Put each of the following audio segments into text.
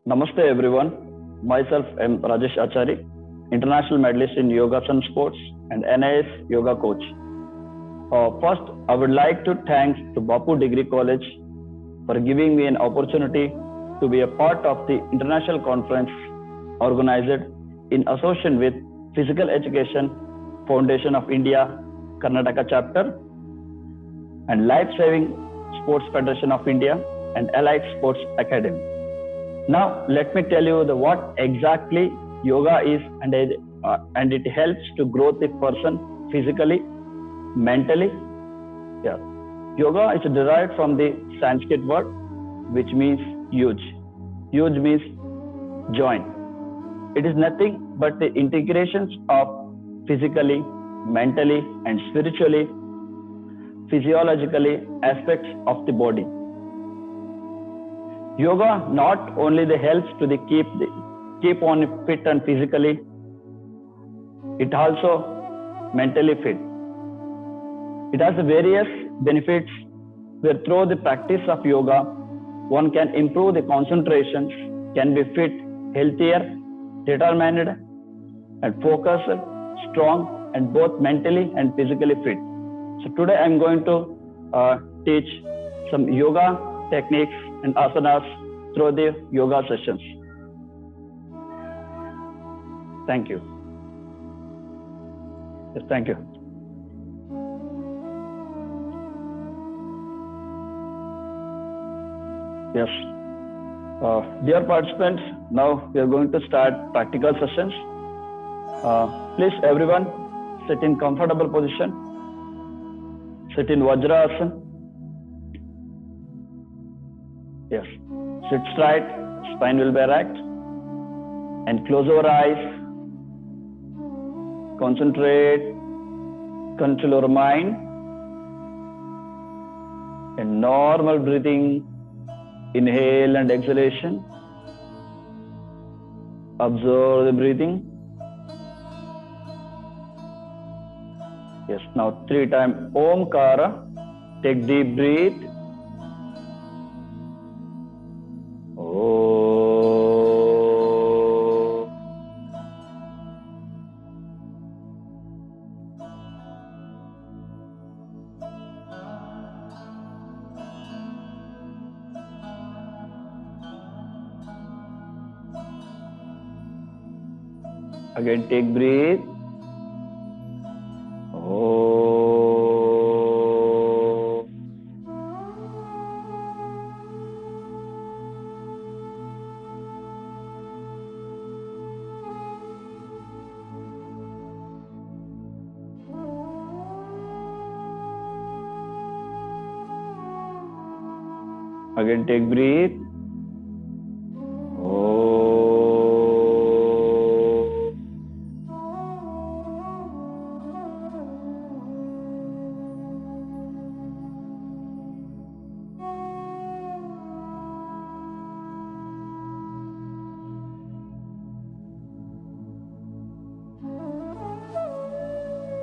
Namaste everyone. Myself am Rajesh Achari, international medalist in Yogasan sports and NIS yoga coach. First, I would like to thank to Bapu Degree College for giving me an opportunity to be a part of the international conference organized in association with Physical Education Foundation of India, Karnataka chapter, and Life Saving Sports Federation of India and Allied Sports Academy. Now, let me tell you what exactly yoga is, and it helps to grow the person physically, mentally. Yeah, yoga is derived from the Sanskrit word, which means huge. Huge means joint. It is nothing but the integrations of physically, mentally, and spiritually, physiologically aspects of the body. Yoga not only helps to keep on fit and physically, it also mentally fit. It has various benefits where through the practice of yoga, one can improve the concentration, can be fit, healthier, determined, and focused, strong, and both mentally and physically fit. So today I'm going to teach some yoga techniques and asanas through the yoga sessions. Thank you. Yes, thank you. Yes. Dear participants, now we are going to start practical sessions. Please everyone sit in comfortable position. Sit in Vajrasana. Yes. Sit straight, spine will be erect. And close our eyes. Concentrate, control our mind. And normal breathing, inhale and exhalation. Observe the breathing. Yes, now 3 times Omkara. Take deep breath. Again, take breath. Again, take breath.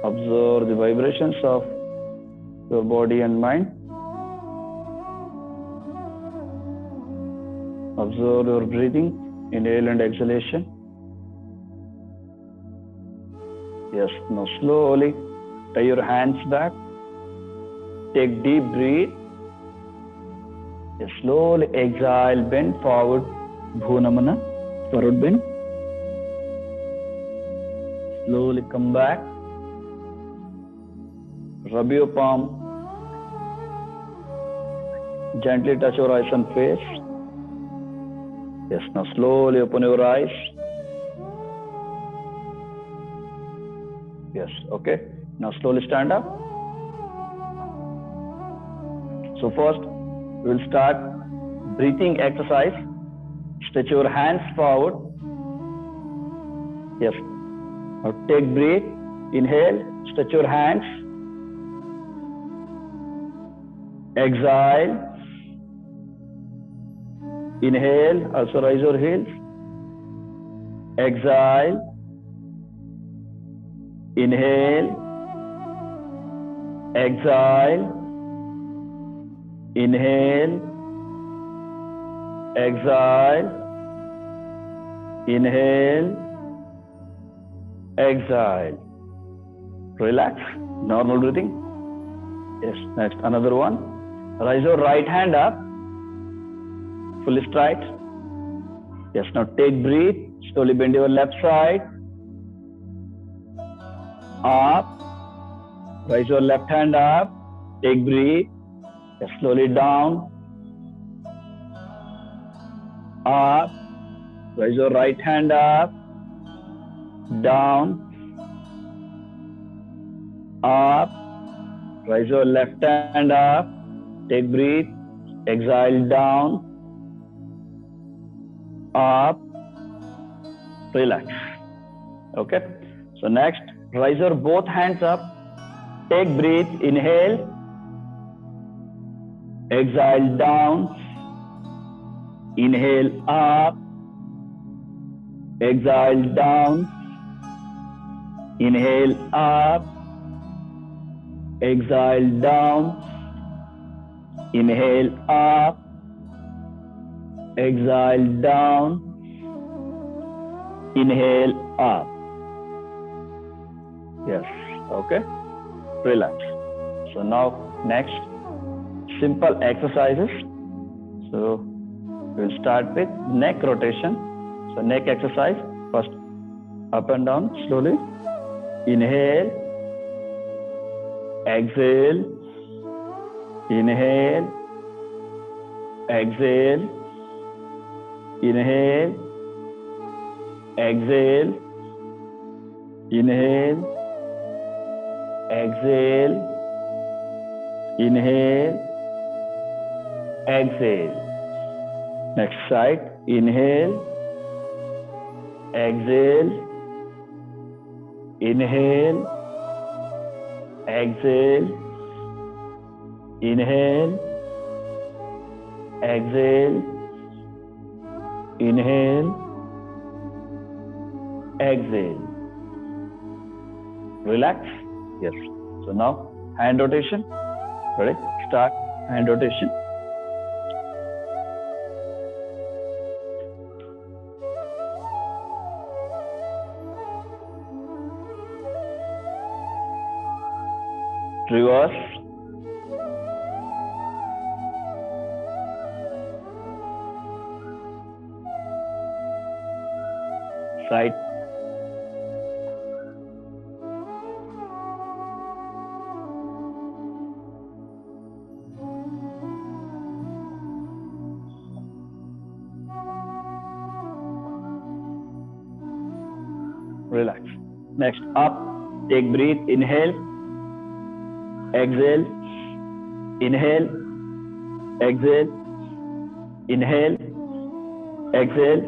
Observe the vibrations of your body and mind. Observe your breathing, inhale and exhalation. Yes, now slowly tie your hands back. Take deep breath. Yes, slowly exhale, bend forward. Bhunamana, forward bend. Slowly come back. Rub your palm. Gently touch your eyes and face. Yes, now slowly open your eyes. Yes, okay. Now slowly stand up. So first, we will start breathing exercise. Stretch your hands forward. Yes. Now take breath. Inhale. Stretch your hands. Exhale. Inhale. Also raise your heels. Exhale. Inhale. Exhale. Inhale. Exhale. Inhale, exhale. Relax, normal breathing. Yes, next, another one. Raise your right hand up, fully straight. Yes, now take breath, slowly bend your left side. Up, raise your left hand up, take breath. Yes, slowly down. Up, raise your right hand up, down. Up, raise your left hand up, take breath, exhale down, up, relax. Okay, so next, raise your both hands up, take breath, inhale, exhale down, inhale up, exhale down, inhale up, exhale down, inhale up, exhale down, inhale up. Yes, okay, relax. So now next, simple exercises. So we'll start with neck rotation. So neck exercise, first up and down slowly, inhale, exhale, inhale, exhale, inhale, exhale, inhale, exhale, inhale, exhale. Next side, inhale, exhale, inhale, exhale, inhale, exhale, inhale, exhale. Relax. Yes. So now hand rotation. Ready? Start hand rotation. Reverse. Side. Relax. Next, up. Take breath. Inhale. Exhale. Inhale. Exhale. Inhale. Exhale.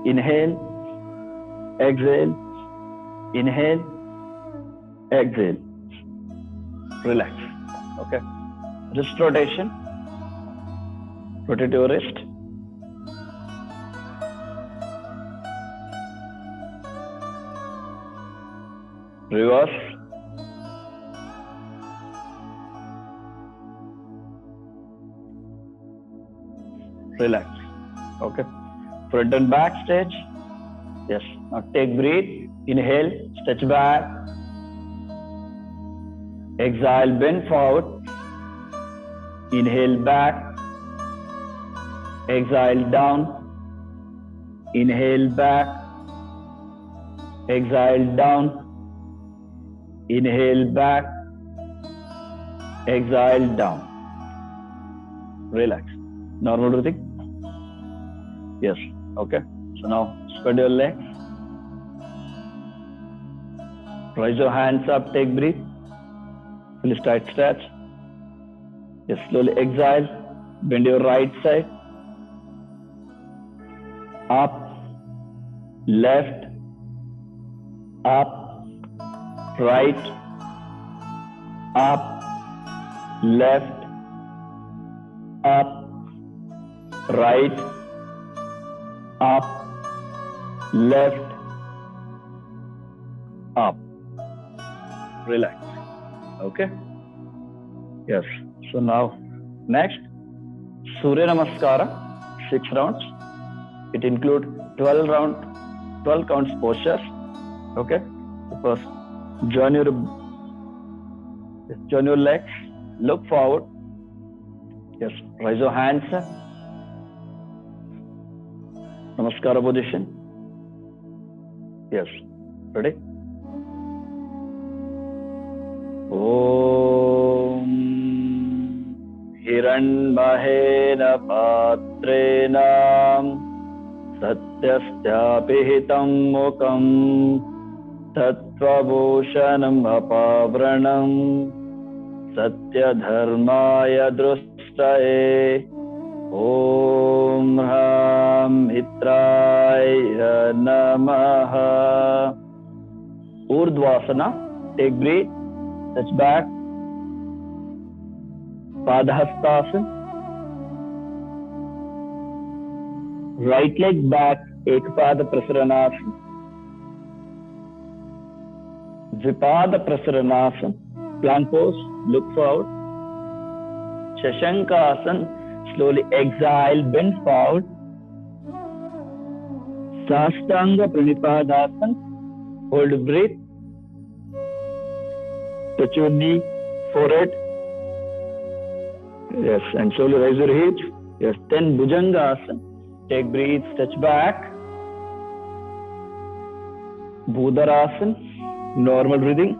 Inhale. Exhale. Inhale. Exhale. Relax. Okay. Wrist rotation. Rotate your wrist. Reverse. Relax. Okay. Front and back stretch. Yes. Now take breath. Inhale. Stretch back. Exhale. Bend forward. Inhale back. Exhale down. Inhale back. Exhale down. Inhale back. Exhale down. Relax. Normal breathing. Yes. Okay. So now spread your legs. Raise your hands up. Take breath. Fully tight stretch. Yes. Slowly exhale. Bend your right side. Up. Left. Up. Right. Up. Left. Up. Right. Up. Left. Up. Relax. Okay. Yes. So now next, Surya Namaskara, 6 rounds. It includes 12 counts postures. Okay. So first, join your legs. Look forward. Yes. Raise your hands. Namaskara position. Yes. Ready? Om Hiranmahena Patrena Satyastyapihitam Mukam Tattvabhushanam Apavranam Satyadharmaya Drustaye Om Ram Mitraya Namaha. Urdhvasana. Take breath. Touch back. Padahastasana. Right leg back. Ekpada Prasaranasana. Dvipada Prasaranasana. Plank pose. Look forward. Shashankasana. Slowly exhale. Bend forward. Sastanga Pranipadasana. Hold breath. Touch your knee, forehead. Yes, and slowly raise your hips. Yes, then Bhujangasana. Take breath, touch back. Bhudarasana, normal breathing.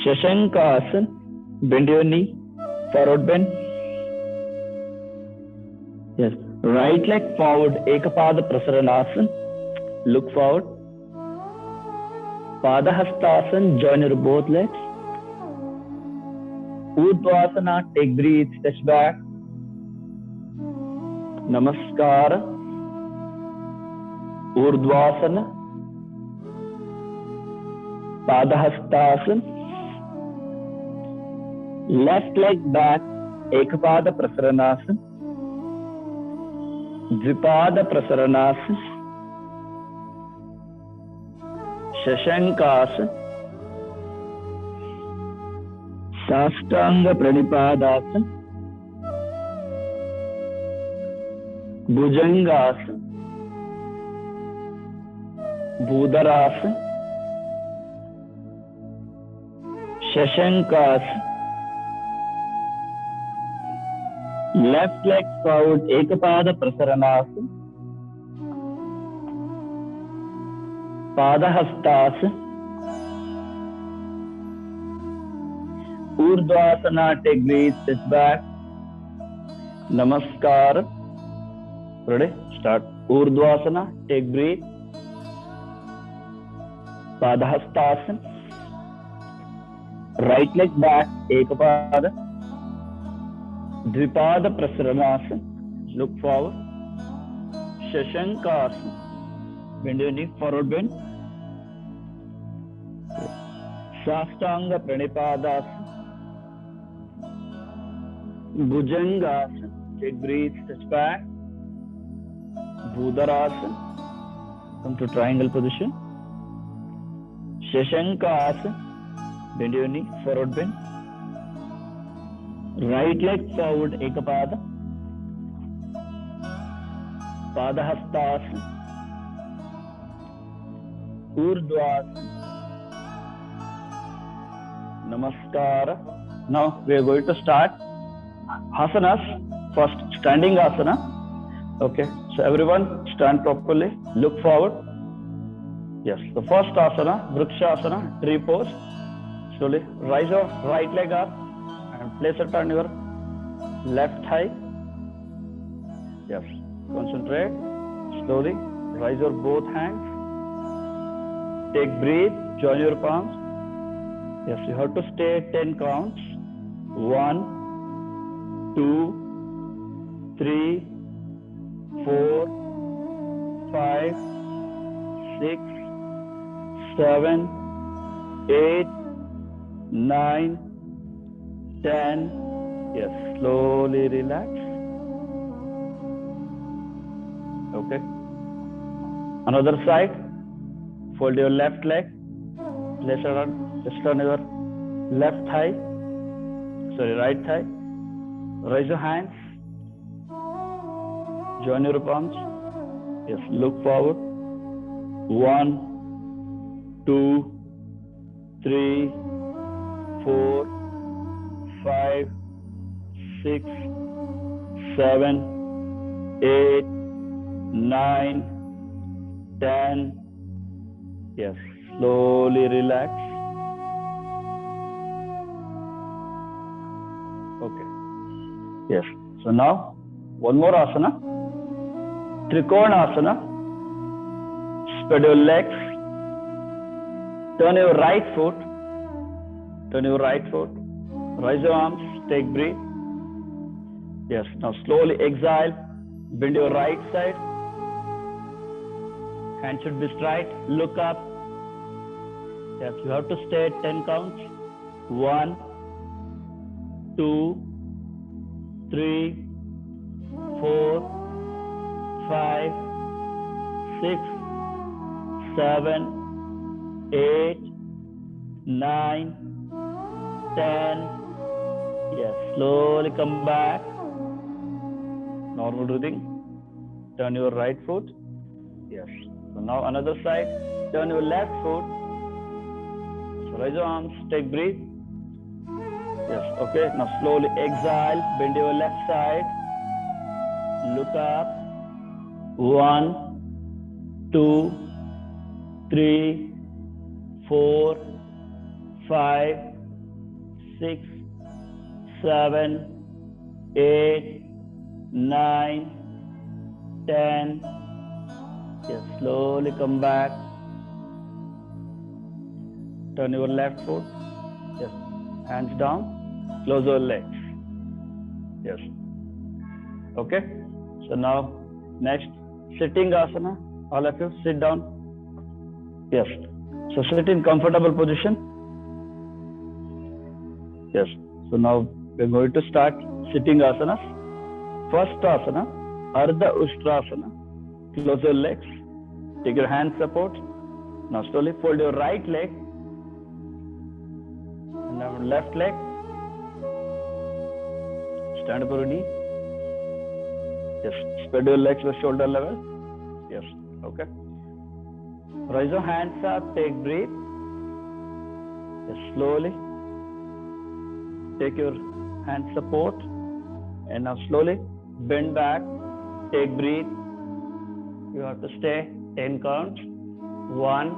Shashankasana, bend your knee, forward bend. Yes, right leg forward, Ekapada Prasaranasana. Look forward. Padahastasana, join your both legs. Urdhvasana, take breath, touch back. Namaskara. Urdhvasana. Padahastasana. Left leg back, Ekapada Prasaranasana. Dvipada Prasaranasana. Shashankasana. Sastanga Pranipadasana. Bhujangasana. Bhudarasana. Shashankasana. Left leg forward, Ekapada Prasaranasana. Padahastasana. Urdhvasana, take breath, touch back. Namaskara. Ready? Start. Urdhvasana, take breath. Padahastasana. Right leg back, Ekapada. Dvipada Prasaranasana. Look forward. Shashankasana. Bend your knee, forward bend. Sastanga Pranipadasana. Bhujangasana. Take breath, touch back. Bhudarasana. Come to triangle position. Shashankasana. Bend your knee, forward bend. Right leg forward, Ekapada. Padahastasana. Urdhvasana. Namaskara. Now we are going to start asanas. First, standing asana. Okay, so everyone stand properly. Look forward. Yes, the first asana, Vrikshasana, tree pose. Slowly rise your right leg up and place it on your left thigh. Yes, concentrate. Slowly raise your both hands. Take breath, join your palms. Yes, you have to stay 10 counts. 1, 2, 3, 4, 5, 6, 7, 8, 9, 10. Yes, slowly relax. Okay. Another side. Fold your left leg. Place it on your left thigh. Sorry, right thigh. Raise your hands. Join your palms. Yes, look forward. 1, 2, 3, 4, 5, 6, 7, 8, 9, 10. Yes, slowly relax. Okay. Yes. So now, one more asana. Trikonasana. Spread your legs. Turn your right foot. Turn your right foot. Raise your arms. Take breath. Yes. Now slowly exhale. Bend your right side. Hand should be straight. Look up. Yes. You have to stay at 10 counts. 1, 2, 3, 4, 5, 6, 7, 8, 9, 10. Yes, slowly come back. Normal breathing. Turn your right foot. Yes. So now another side. Turn your left foot. So raise your arms. Take breath. Yes. Okay. Now slowly exhale. Bend your left side. Look up. 1, 2, 3, 4, 5, 6, 7, 8, 9, 10. Yes, slowly come back. Turn your left foot. Yes, hands down. Close your legs. Yes. Okay. So now, next, sitting asana. All of you, sit down. Yes. So sit in comfortable position. Yes. So now we're going to start sitting asanas. First asana, Ardha Ustrasana. Close your legs. Take your hand support. Now slowly fold your right leg. And now left leg. Stand up on your knee. Yes. Spread your legs to shoulder level. Yes. Okay. Raise your hands up. Take breath. Yes. Slowly. Take your hand support. And now slowly bend back. Take breath. You have to stay 10 counts. 1,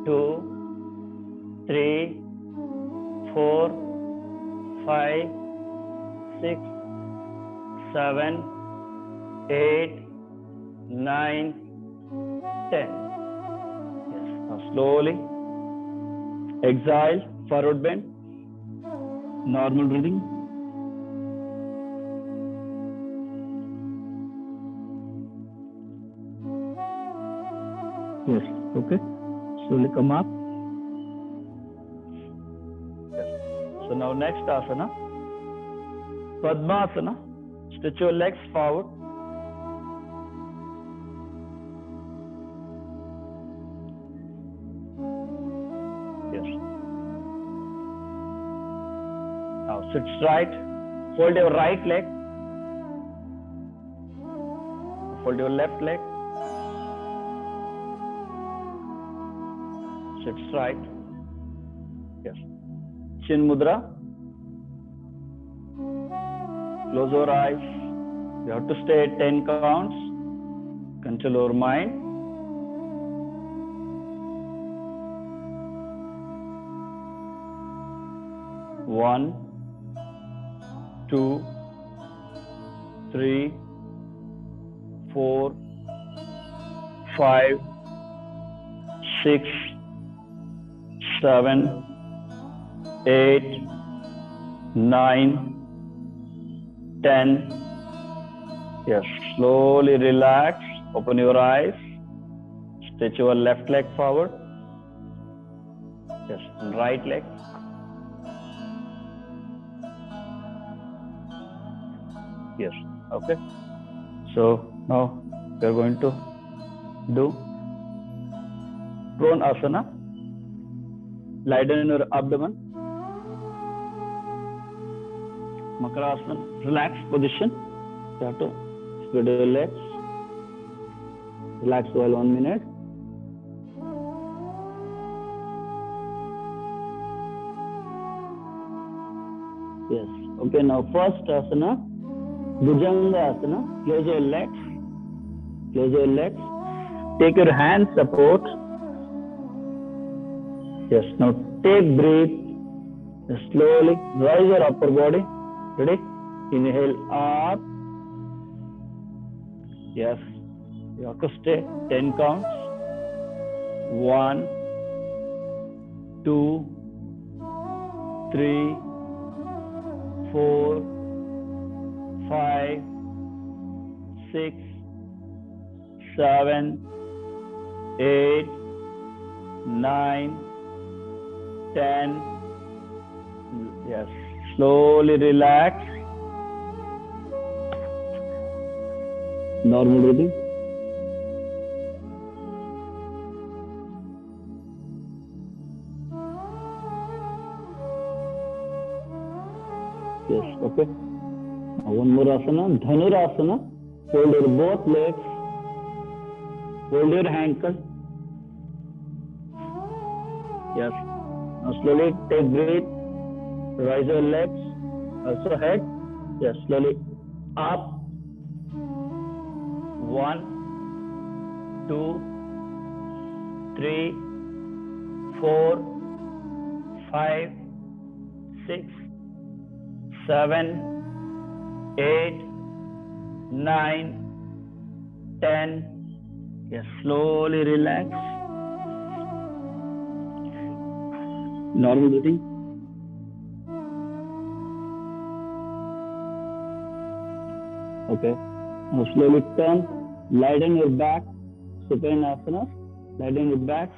2, 3, 4, 5, 6, 7, 8, 9, 10. Yes. Now slowly exhale, forward bend, normal breathing. Yes. Okay. Slowly come up. Yes. So now next asana, Padmasana. Stretch your legs forward. Yes. Now sit straight. Fold your right leg. Fold your left leg. Sit straight. Yes. Chin Mudra. Close your eyes. You have to stay at 10 counts. Control your mind. One, 2, 3, 4, 5, 6, 7, 8, 9, 10. Yes, slowly relax. Open your eyes. Stretch your left leg forward. Yes, and right leg. Yes, okay. So now we are going to do prone asana. Lie down in your abdomen. Makarasana, relaxed position. You have to Spread your legs. Relax while 1 minute. Yes. Okay, now first asana, Bhujanga asana. Close your legs. Close your legs. Take your hand support. Yes, now take breath. Slowly rise your upper body. Ready? Inhale up. Yes. You have to stay 10 counts. 1, 2, 3, 4, 5, 6, 7, 8, 9, 10. Yes. Slowly relax. Normal breathing. Yes, okay. Now one more asana, Dhanurasana. Hold your both legs. Hold your ankle. Yes. Now slowly take breath. Rise your legs. Also head. Yes, slowly up. 1, 2, 3, 4, 5, 6, 7, 8, 9, 10. Yes, slowly relax. Normal breathing. Okay. Now slowly turn. Lie down your back. Supine asana. Lie down your back.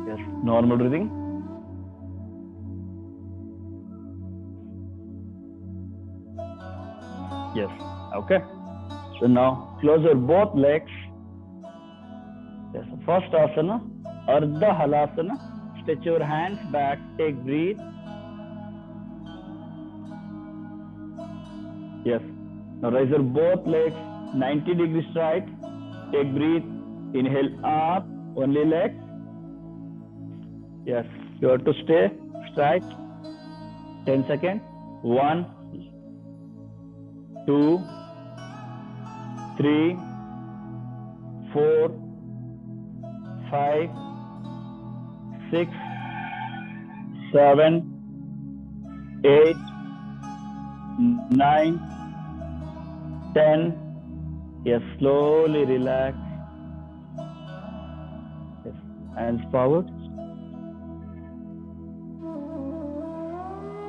Yes, normal breathing. Yes, okay. So now close your both legs. Yes, first asana, Ardha Halasana. Stretch your hands back. Take breath. Yes. Now raise your both legs 90 degrees straight. Take breath. Inhale up. Only leg. Yes. You have to stay straight. 10 seconds. 1, 2, 3, 4, 5, 6, 7, 8, 9, 10. Yes, slowly relax. Yes, hands forward.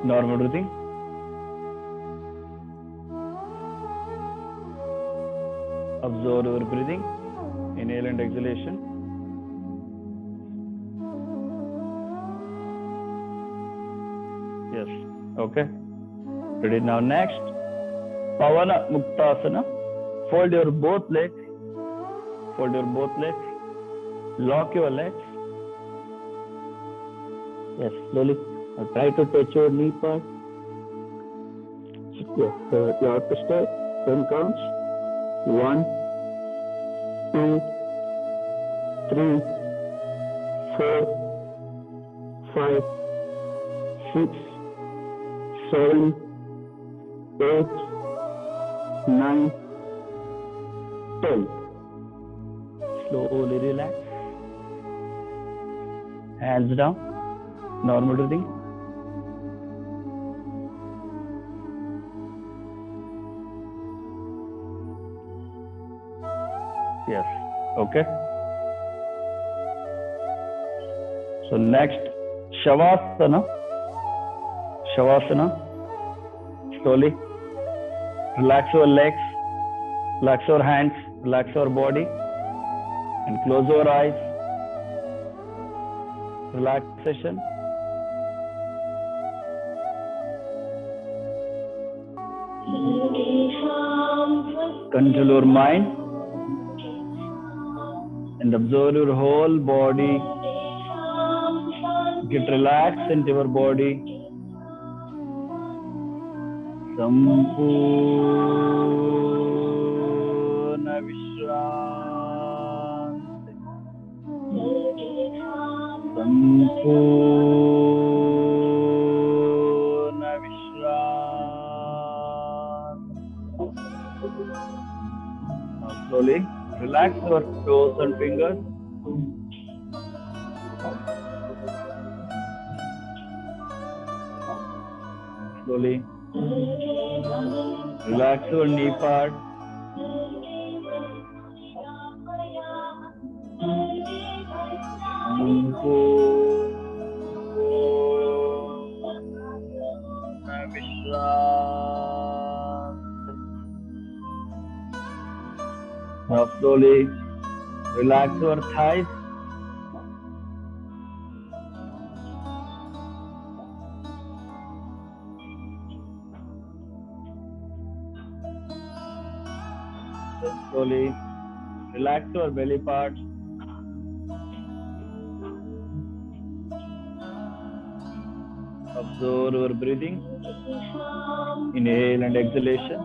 Normal breathing. Observe your breathing. Inhale and exhalation. Yes. Okay. Ready now. Next, Pavana Muktasana. Fold your both legs. Fold your both legs. Lock your legs. Yes. Slowly. Now try to touch your knee part. Yes. You have to stay 10 counts. 1, 2, 3, 4, 5, 6, 7, 8, 9, 10. Slowly relax. Hands down. Normal breathing. Yes. Okay. So next, Shavasana. Shavasana. Slowly. Relax your legs. Relax your hands. Relax your body. And close your eyes. Relaxation. Control your mind. And observe your whole body. Get relaxed into your body. संपूर्ण विश्रांति, संपूर्ण विश्रांति. Now slowly relax your toes and fingers. Slowly relax your knee part. Now slowly relax your thighs. Then slowly relax your belly part. Observe your breathing. Inhale and exhalation.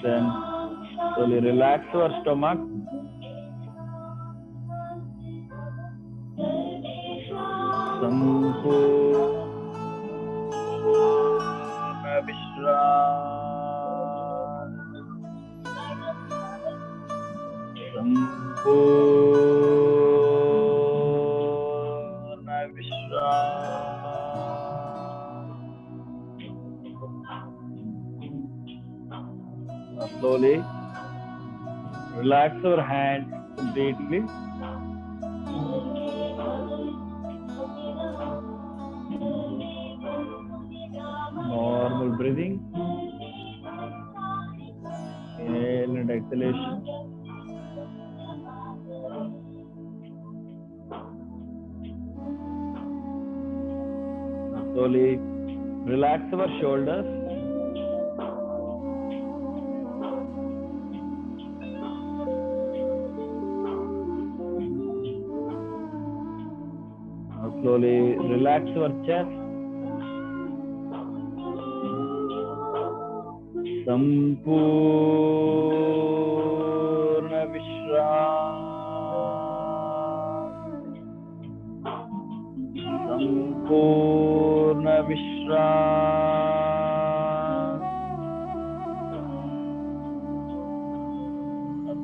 Then slowly relax your stomach. Sampurna Vishranti. Sampurna Vishranti. Slowly relax your hands completely. Normal breathing. Inhale and exhalation. Slowly relax our shoulders. Slowly relax your chest. Sampurna Vishranti. Sampurna Vishranti.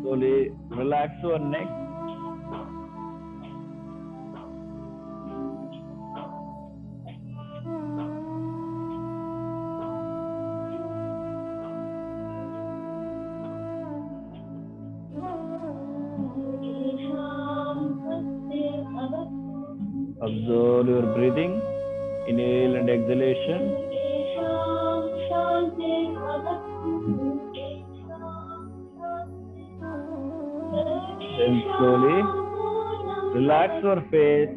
Slowly relax your neck. Observe your breathing. Inhale and exhalation. Then slowly relax your face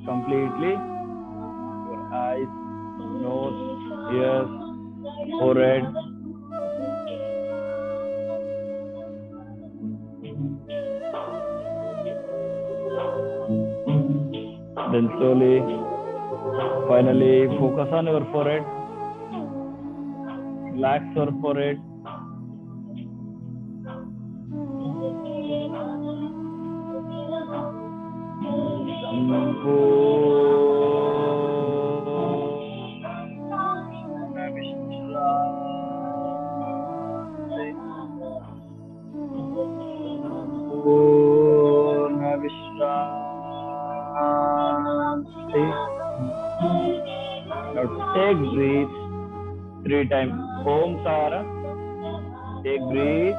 completely. Your eyes, nose, ears, forehead. Then slowly, finally, focus on your forehead. Relax your forehead. Now take breathe 3 times. Omkara. Take breathe.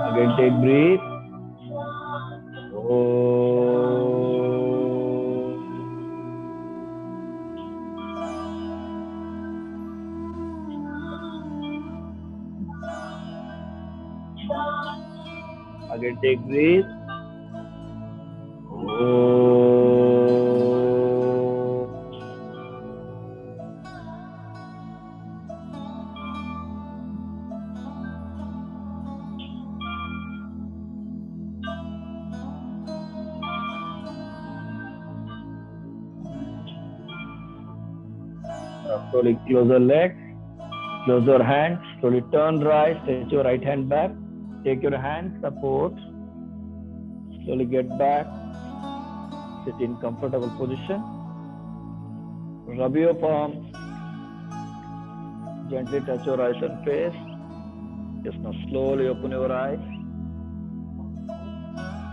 Again take breathe. Again take breathe. Slowly close your legs, close your hands, slowly turn right, stretch your right hand back, take your hand support, slowly get back, sit in comfortable position, rub your palms, gently touch your eyes and face. Yes, now slowly open your eyes.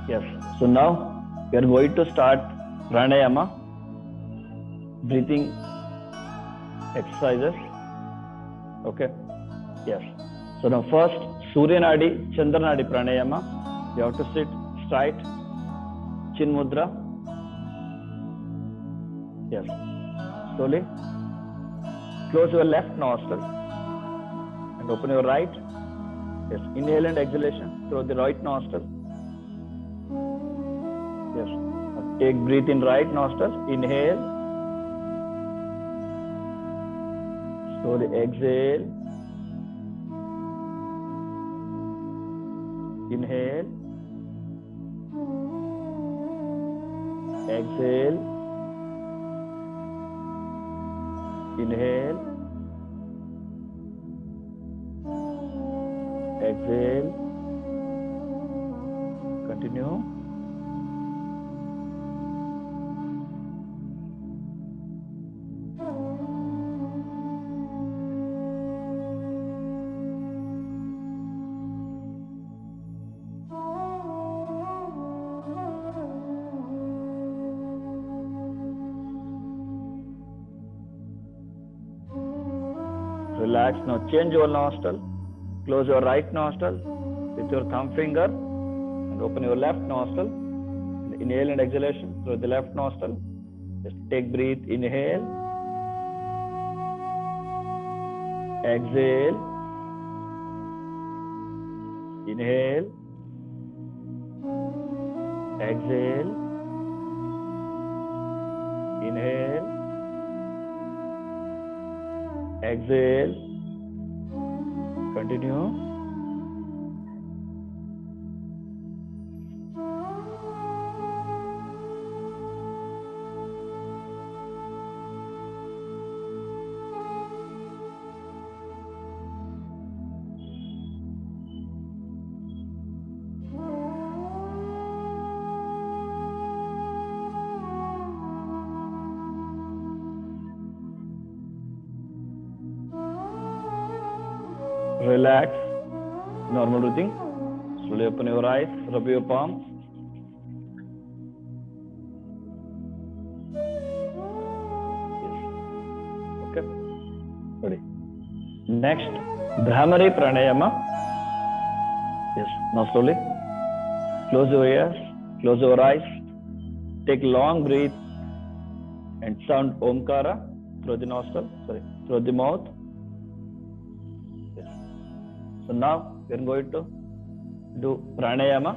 Yes, so now we are going to start pranayama, breathing exercises. Okay, yes. So now first Surya Nadi, Chandra Nadi pranayama. You have to sit straight, chin mudra. Yes, slowly close your left nostril and open your right. Yes, inhale and exhalation through the right nostril. Yes, now take breath in right nostril, inhale, slowly exhale, inhale, exhale, inhale, exhale, continue. Relax. Now change your nostril. Close your right nostril with your thumb finger and open your left nostril. Inhale and exhalation through the left nostril. Just take breath. Inhale, exhale, inhale, exhale, inhale, exhale, continue. Relax, normal breathing. Slowly open your eyes, rub your palms. Yes. Okay. Ready. Next, Bhramari Pranayama. Yes. Now slowly close your ears, close your eyes. Take long breath and sound Omkara through the nostril. Through the mouth. Yes. So now we are going to do pranayama.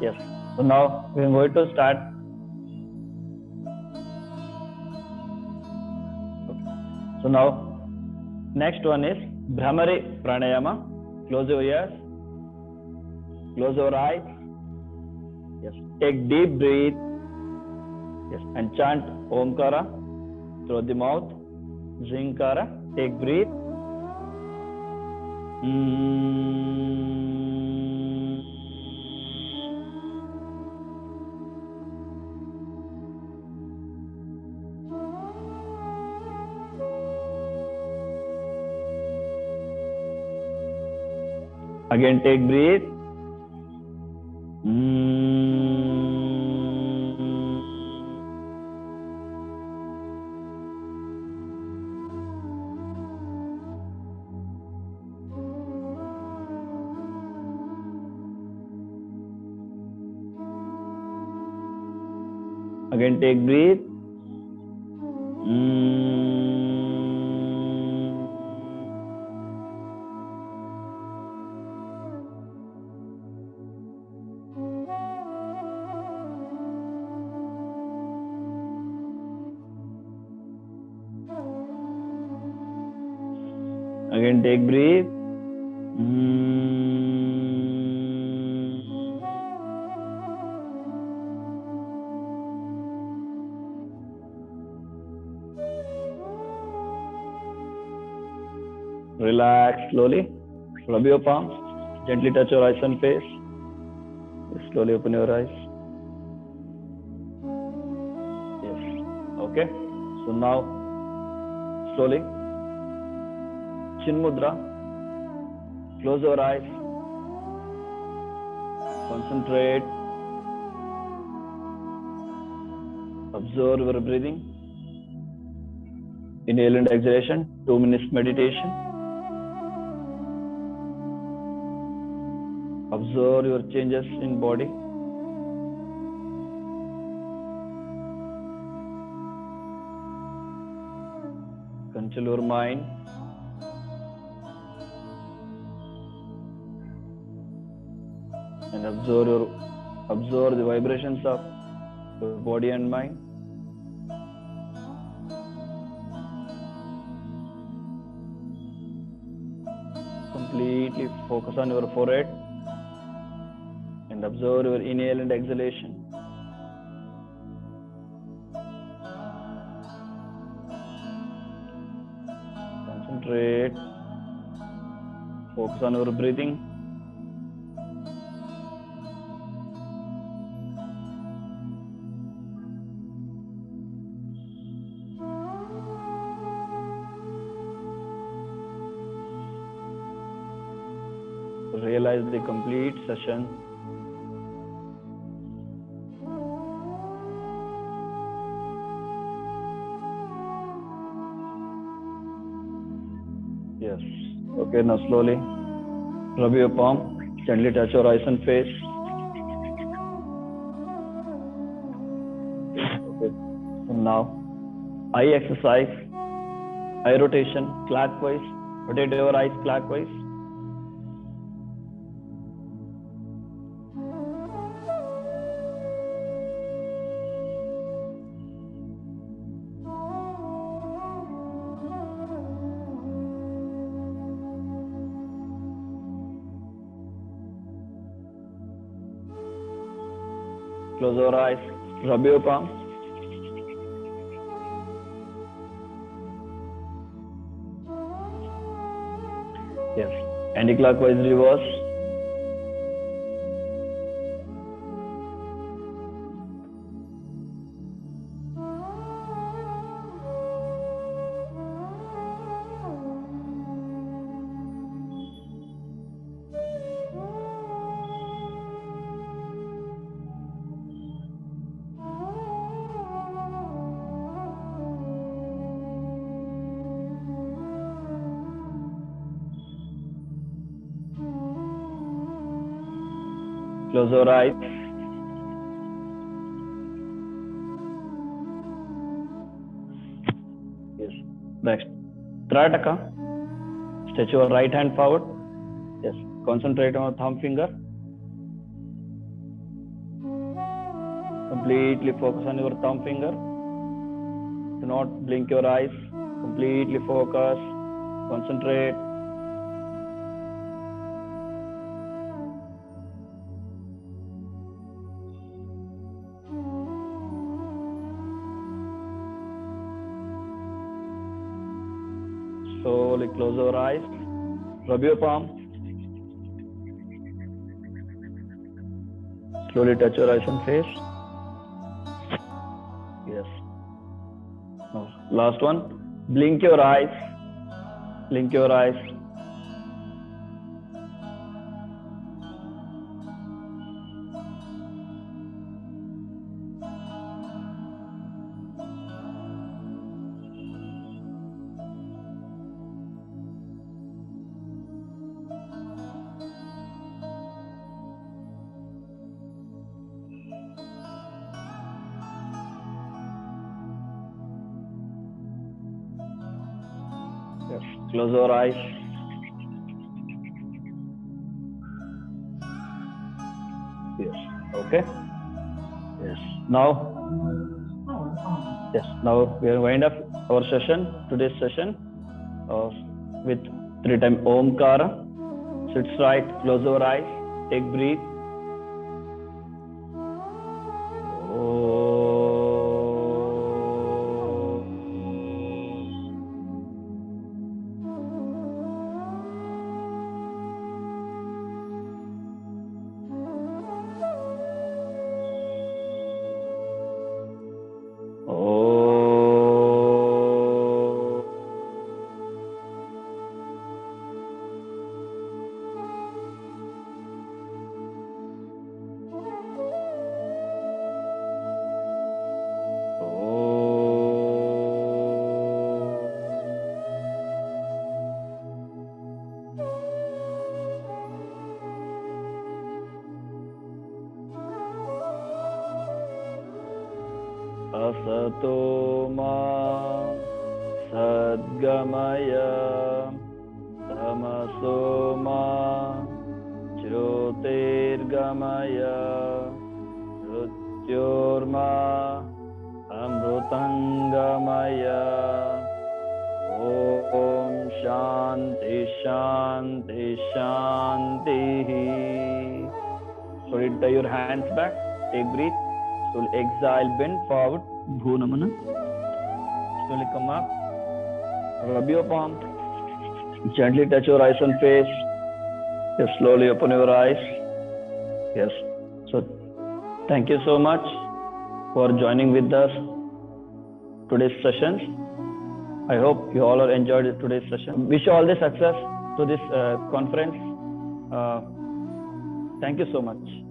Yes. So now we are going to start. Okay. So now next one is Bhramari pranayama. Close your ears. Close your eyes. Yes. Take deep breath. Yes. And chant Omkara through the mouth. Zinkara. Take breath. Again, take breath. Again, take breath. Again, take breath. Relax slowly. Rub your palms. Gently touch your eyes and face. Slowly open your eyes. Yes. Okay. So now, slowly, Chin Mudra. Close your eyes. Concentrate. Observe your breathing. Inhale and exhalation. 2 minutes meditation. Observe your changes in body. Control your mind. And observe the vibrations of your body and mind. Completely focus on your forehead and observe your inhale and exhalation. Concentrate. Focus on your breathing. Realize the complete session. Yes. Okay, now slowly rub your palm. Gently touch your eyes and face. Okay. So now, eye exercise, eye rotation, clockwise. Rotate your eyes clockwise. Close your eyes. Rub your palms. Yes. Anti-clockwise reverse. Close your eyes. Yes. Next. Trataka. Stretch your right hand forward. Yes. Concentrate on your thumb finger. Completely focus on your thumb finger. Do not blink your eyes. Completely focus. Concentrate. Slowly close your eyes. Rub your palm. Slowly touch your eyes and face. Yes. Now, last one. Blink your eyes. Blink your eyes. Yes. Close your eyes. Yes. Okay. Yes. Now. Yes. Now we are wind up our session. Today's session with 3 times Omkara. Sit right. Close your eyes. Take breathe. असतो मा सद्गमय तमसो मा ज्योतिर्गमय मृत्योर्मा अमृतंगमय ओम शांति शांति शांति. So tie your hands back, take breath. Slowly exhale, bend forward, Bhunamana. Slowly come up, rub your palm, gently touch your eyes and face. Yes, slowly open your eyes. Yes. So thank you so much for joining with us today's sessions. I hope you all are enjoyed today's session. Wish you all the success to this conference. Thank you so much.